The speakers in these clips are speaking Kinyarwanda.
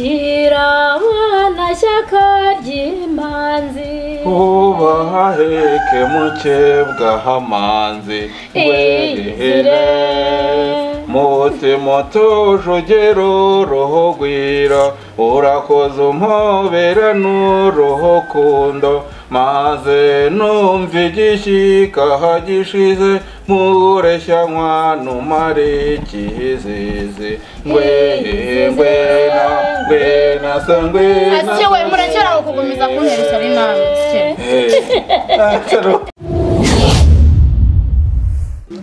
Irabana shyaka ry'imanzi ubaheke mukebwa hamanzi wehera mutima utuje ugera uruhugwira urakoze umpobera n'urukundo maze numva igishyika hagishize mureshyanwa numare ikizizi ngwena sangwena ase we murekera kugumiza kunteresa rimana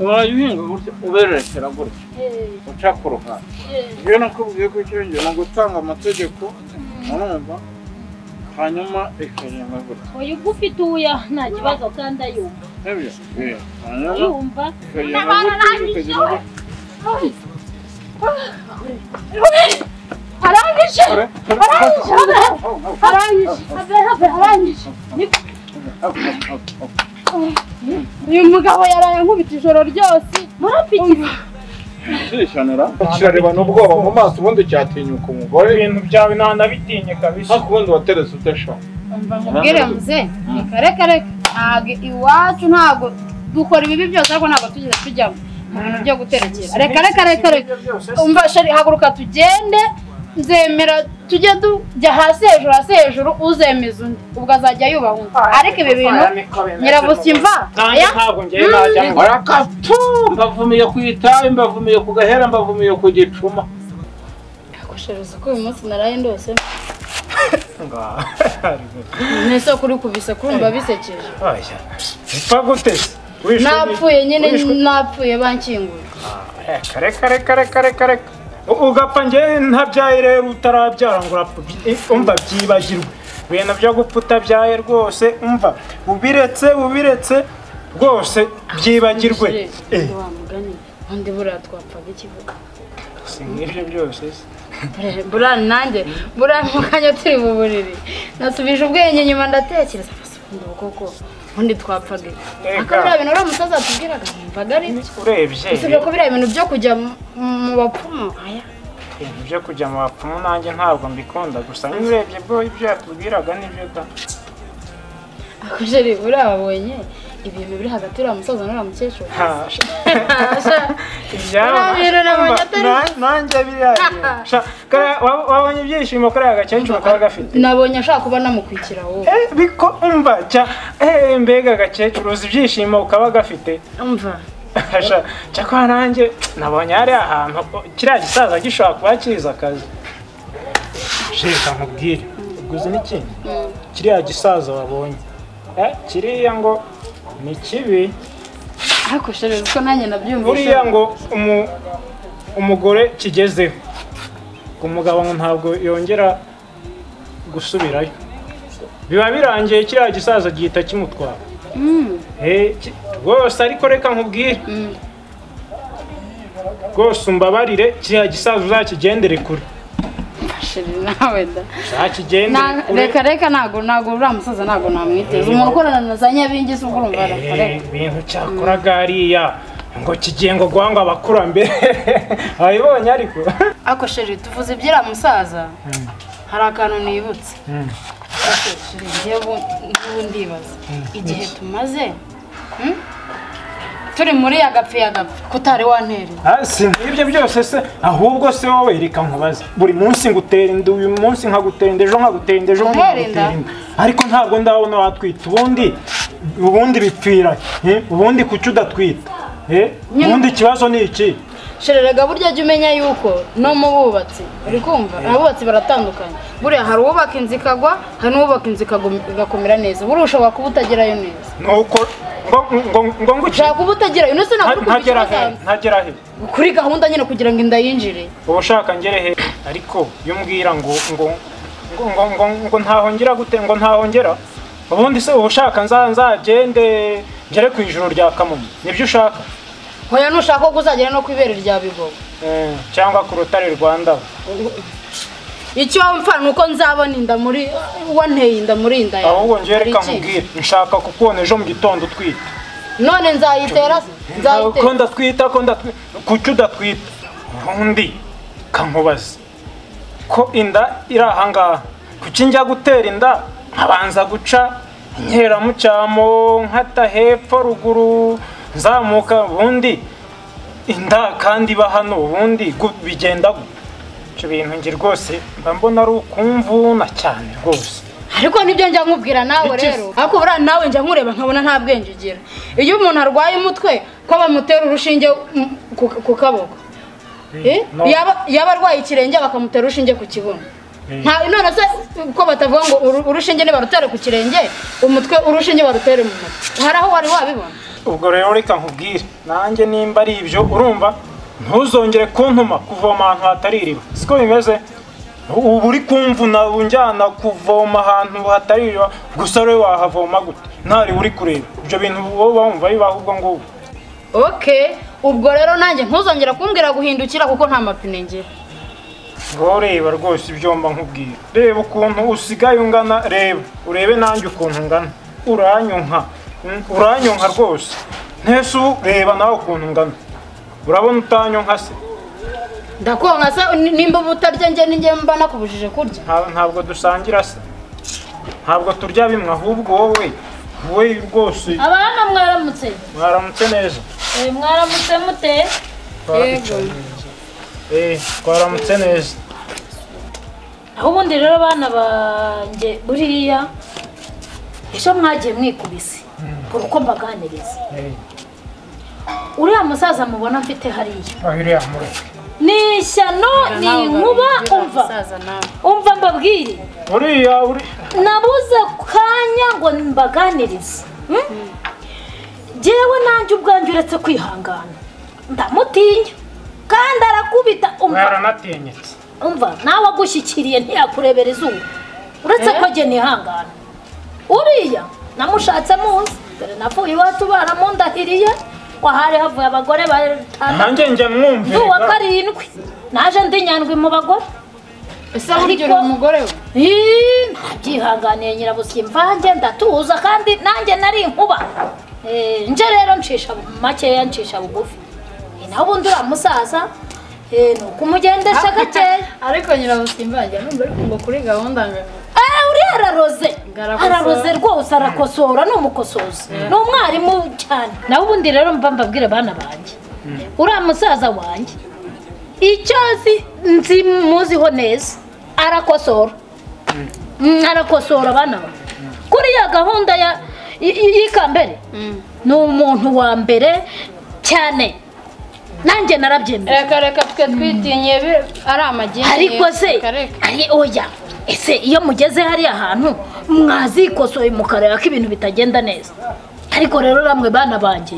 urayuhinga gutya uberekera gutya uca ku ruhande iyo nakubwiye ko icyongera ni ugutanga amategeko urumva hanyuma ikagenda gutya uyu ufite uya nta kibazo kandi ayumva nibyo ayumva arangije uyu mugabo yaraye nkubita ijoro ryose murapikira shishanira kirareba n'ubwoba mu maso ubundi cyatinyuka umugore ibintu byawe nanabitinye kabisa akubundi wateretse utashaka mbwire muze reka ntabwo iwacu ntabwo dukora ibibi byose ariko ntabwo tugeze tujyamo mu bintu byo guterekera reka umva shari haguruka tugende nzemera tujye tujya hasi hejuru uzemeza undi ubwo azajya yubaha undi ariko ibi bintu nyirabusimva ntabwo ngiye najyamo barakatu mbavumiye ku itabi mbavumiye ku gahera mbavumiye ku gicuma akushereza ko uyu munsi naraye ndose nese kuri kubise kurumva bisekeje bipfa gute napfuye nyine napfuye bankingura reka ugapfa njye ntabyaye rero utarabyara ngo urapfa umva byibagirwe ibintu byo gupfa utabyaye rwose umva ubiretse rwose byibagirwe undi buriya twapfaga ikivuga si nk'ibyo byose buriya nanjye buriya mu kanya turi mu buriri nasubije ubwenge nyuma ndatekereza ubundi koko ubundi twapfaga akaburiya bintu uriya musaza atubwiraga mvaga ari byo urebye usibye ko biriya bintu byo kujya mu bapfumu ibintu byo kujya mu bapfumu nanjye ntabwo mbikunda gusa urebye bwo ibyo yatubwiraga nibyo da akujeri buriya wabonye ibintu biri hagati y'uriya musaza n'uriya mukecuru nanjye biriya wabonye ibyishimo kuri aya gakecuru kaba gafite nabonye ashaka kuba namukwikira wowe biko umva mbega agakecuru uzi ibyishimo ukaba gafite umva cyakora nanjye nabonye hari ahantu kiriya gisaza gishobora kuba kiza akazi reka nkubwire uguze n'ikindi kiriya gisaza wabonye kiriya ngo ni kibi ariko shere uko nanjye nabyumvise buriya ngo umugore kigezeho umugabo ngo ntabwo yongera gusubirayo biba birangiye kiriya gisaza gihita kimutwara rwose ariko reka nkubwire rwose umbabarire kiriya gisaza uzakigendere kure nawe da reka ntabwo uriya musaza ntabwo namwiteza umuntu ukorana na za nyabingi se ubwo urumva ibintu cyakoraga hariya ngo kigiye ngo guhanga abakurambere wabibonye ariko sheri tuvuze iby'iriya musaza hari akantu nibutse njyewe ndibaza igihe tumaze turi muri yagapfe kutari wanterera si ibyo byose se ahubwo se wowe reka nkubaze buri munsi ngutera inda uyu munsi nkagutera inda ejo nkagutera inda ejo nkagutera inda ariko ntabwo ndabona watwita ubundi bipfira ubundi kuki udatwita ubundi ikibazo ni iki shererega burya jya umenya yuko no mu bubatsi uri kumva abubatsi baratandukanye buriya hari uwubaka inzu ikagwa hari n'uwubaka inzu igakomera neza buriya ushobora kuba utagerayo neza nuko ngo ushaka kuba utagerayo nese ntagera he kuri gahunda nyine kugira ngo inda yinjire uba ushaka ngere he ariko iyo umbwira ngo ntahongera gute ngo ntahongera ubundi se uba ushaka nzagende ngere ku ijoro rya kamonyi nibyo ushaka hoya nushaka ko uzagera no ku ibere rya bigogo cyangwa ku rutare rwa ndabo icyo mfa nuko nzabona inda muri wanteye inda muri inda yawe ahubwo njye reka nkubwire nshaka kukubona ejo mu gitondo utwite none nzayitera ko ndatwita kuki udatwita ubundi kankubaze ko inda iri ahangaha kuki njya gutera inda nkabanza guca inkeramucyamo nkata hepfo ruguru nzamuka ubundi inda kandi iba hano ubundi bigenda ibyo bintu ngi rwose mba mbona ari ukumvuna cyane rwose ariko nibyo njya nkubwira nawe rero ariko buriya nawe njya nkureba nkabona nta bwenge ugira iyo umuntu arwaye umutwe ko bamutera urushinge ku kaboko yaba arwaye ikirenge bakamutera urushinge ku kibuno none se ko batavuga ngo urushinge nibarutere ku kirenge umutwe urushinge barutere mu mutwe hari aho wari wabibona ubwo rero reka nkubwire nanjye nimba ari ibyo urumva ntuzongere kuntuma kuvoma ahantu hatari iriba siko bimeze ubu uri kumvuna unjyana kuvoma ahantu hatari iriba gusa rero wahavoma gute ntari uri kureba ibyo bintu wowe wumva bibaho ubwo ngubwo ubwo rero nanjye ntuzongera kumbwira guhindukira kuko nta mapine ngira ngo reba rwose ibyo mba nkubwira reba ukuntu usigaye ungana reba urebe nanjye ukuntu ungana uranyonka rwose ntese ubu reba nawe ukuntu ungana urabona utanyonka se ndakonka se nimba ubutarya njye ninjye mba nakubujije kurya ntabwo dusangira se ntabwo turya bimwe ahubwo wowe rwose abana mwaramutse neza mwaramutse mute yego twaramutse neza aho ubundi rero abana banjye buriya ejo mwagiye mwikubise uko mbaganiriza uriya musaza mubona mfite hariya ni ishyano ni inkuba umva mbabwire nabuze kanya ngo mbaganirize njyewe nanjye ubwanjye uretse kwihangana ndamutinya kandi arakubita umva nawe agushyikiriye ntiyakurebera izuba uretse ko njye nihangana uriya namushatse munsi dore navuye iwacu baramundahiriye ko hari havuye abagore nanjye njya mwumvira uwa karindwi naje ndi nyandwi mu bagore ese burya uri umugore we ntabyihanganiye nyirabusyi mvange ndatuza kandi nanjye nari inkuba nje rero ncisha makeya ncisha bugufi naho ubundi uriya musaza ni ukumugendesha gakeya ariko nyirabusyi mvange numva ariko ngo kuri gahunda uriya araroze rwose arakosora ni umukosozi ni umwarimu cyane naho ubundi rero mbabwire abana banjye uriya musaza wanjye icyo nzi muziho neza arakosora abana bawe kuri ya gahunda y'ikambere ni umuntu wa mbere cyane nanjye narabyemera reka twe twitinye ari amagini ariko se oya ese iyo mugeze hariya hantu mwazikosoye mukareba ko ibintu bitagenda neza ariko rero bamwe bana banjye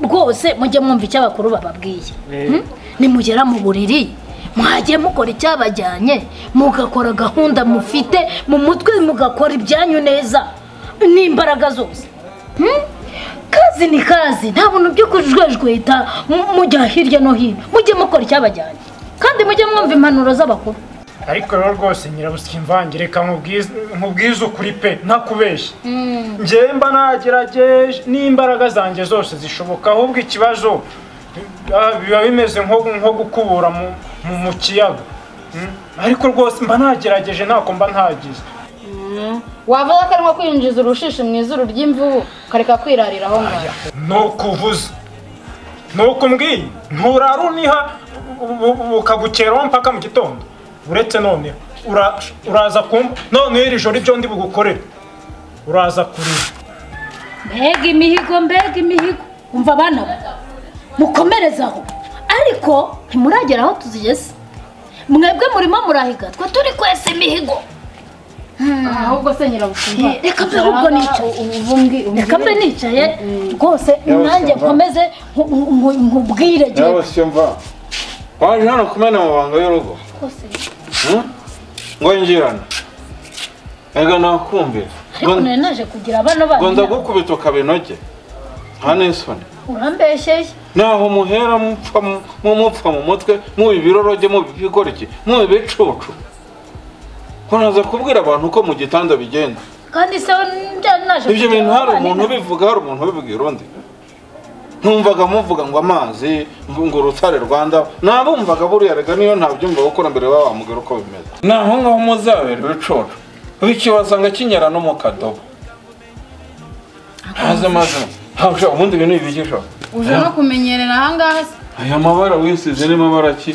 rwose mujye mwumva icyo abakuru bababwiye nimugera mu buriri mwajye mukora icyabajyanye mugakora gahunda mufite mu mutwe mugakora ibyanyu neza n'imbaraga zose kazi ni kazi nta bintu byo kujwejweta mujya hirya no hino mujye mukora icyabajyanye kandi mujye mwumva impanuro z'abakuru ariko rero rwose nyirabusyi mvange reka nkubwize ukuri pe ntakubeshye njyewe mba nagerageje n'imbaraga zanjye zose zishoboka ahubwo ikibazo biba bimeze nko gukubura mu kiyaga ariko rwose mba nagerageje ntako mba ntagize wavuga ko ari nko kwinjiza urushishi mu izuru ry'imvubu ukareka kwirarira aho ngaho ni ukuvuza ni ukumbwiye nturara uniha ukagukeraho mpaka mu gitondo uretse none uraza kumva none iri joro ibyo ndi bugukorere uraza kurira mbega imihigo umva abana mukomerezaho ariko ntimuragera aho tuzigeze mwebwe murimo murahiga twe turi kwesa imihigo ahubwo se nyirabusyi reka mbe nicaye rwose nanjye nkomeze nkubwire nyirabusyi mva waje hano kumena amabanga y'urugo ngo njirana ega nakumvira ariko nari naje kugira abana banyu ngo ndagukubita ukabinoge nta n'isoni urambeshyeye naho muhera mupfa mu mutwe mu ibiroroge mu bigoriki mu ibicucu ko naza kubwira abantu ko mu gitanda bigenda kandi se naje ibyo bintu hari umuntu ubivuga hari umuntu ubibwira undi numvaga muvuga ngo amazi ngo urutare Rwanda nabumvaga buriya rega niyo ntabyumva gukora mbere bamubwira uko bimeze naho ngaho muzabera ibicoco bikibasanga kinyara no mu kadobo haze maze habusha ubundi bintu bibigisha uje no kumenyerera ahangaha aya mabara wisize ni mabara ki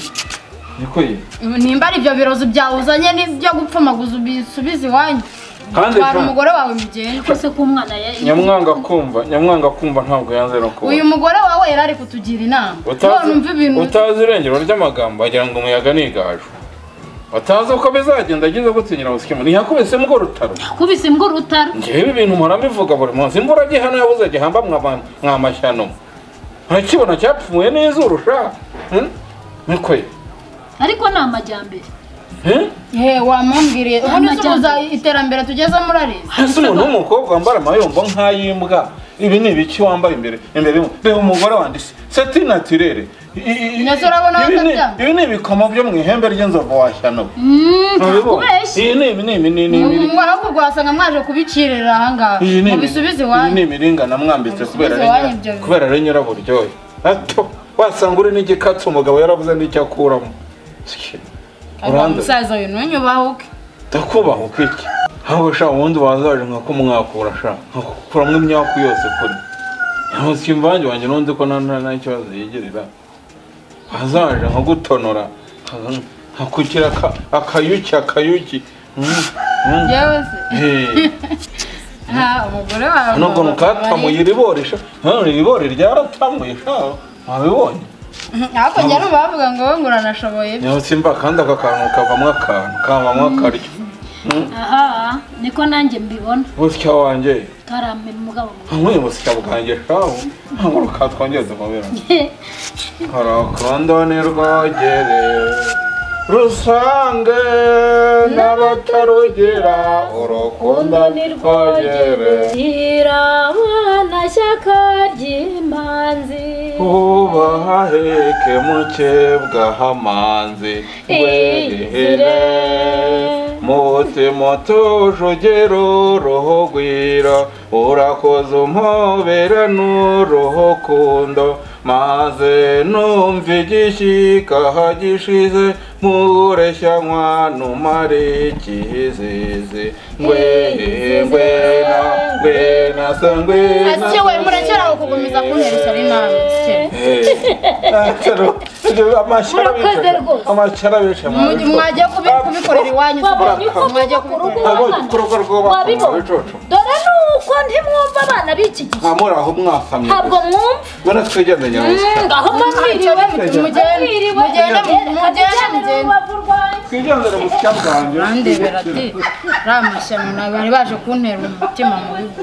niko ye nimba ari ibyo birozo byawuzanye n'ibyo gupfumaguza ubisubize iwanyu kandi twara umugore wawe mugende kose ko umwana nyamwanga kumva ntabwo yanze no kuba uyu mugore wawe yari ari kutugira inama utazi irengero ry'amagambo agira ngo umuyaga nigaju batazi uko bizagenda agize gutinyira busikemo ntiyakubise mbwo rutaro ngewe ibintu mpora mbivuga buri munsi imvura gihano yabuze gihamba mwamashyano ntakibona cyapfuye n'izuru sha niko ye ariko ni amajyambere wamumbwiriye ubundi tubuza iterambere tugeze muri arizi hasi umuntu w'umukobwa wambara amayombo nk'ay'imbwa ibi ni ibiki wambaye imbere reba umugore wandise seti natirere ibi ni ibikomo byo mu ihembe ry'inzovu washyano iyi ni ahubwo wasanga mwaje kubicirira ahangaha mubisubize iwanyu iyi ni imiringa namwambitse kubera ari nyiraburyohe wasanga uri n'igikatsi umugabo yaravuze n'icyo akuramo umusaza we ntunyubahuke ndakubahuka iki ahubwo sha ubundi wazaje nka ko mwakura sha nkakuramwo imyaku yose kuri yamusika imvange wanjye n'undi ko nta kibazo yigerera wazaje nka gutonora nkakukira akayuki yewe se umugore wawe nubwo nukatamuye iriborisha iribori ryaratamuye sha wabibonye ariko njya numva bavuga ngo wowe ngo uranashoboye nyasimba kandi aka kantu kavamo akaryo aha niko nanjye mbibona busya wanjye taramira umugabo nk'uyu busya bwanjye shaho ntabwo rukatwongeza amabere harakondo ni rwogere rusange n'abatarugera urukundo ni rwogere irabana shyaka ry'imanzi ubahaheke mukebwa hamanzi wehire mutima tujugero roho gwira urakoze umpobera n'uruho kundo maze numva igishyika hagishize mureshya mwana umare ikizizi ngwena se ngwena asiye we murekera aho kugumiza kunteresa ari nawe amashara bica mwagiye kubikorera iwanyu mwagiye kubikorera dore nuko ntimwumva abana b'iki gihe nkamuri aho mwasamye ntabwo mwumva ubona twigeze nyamusika ngaho mwiriwe twigendere busya bwanjye bandebera ati ramashyano bari baje kuntera umutima mu bigo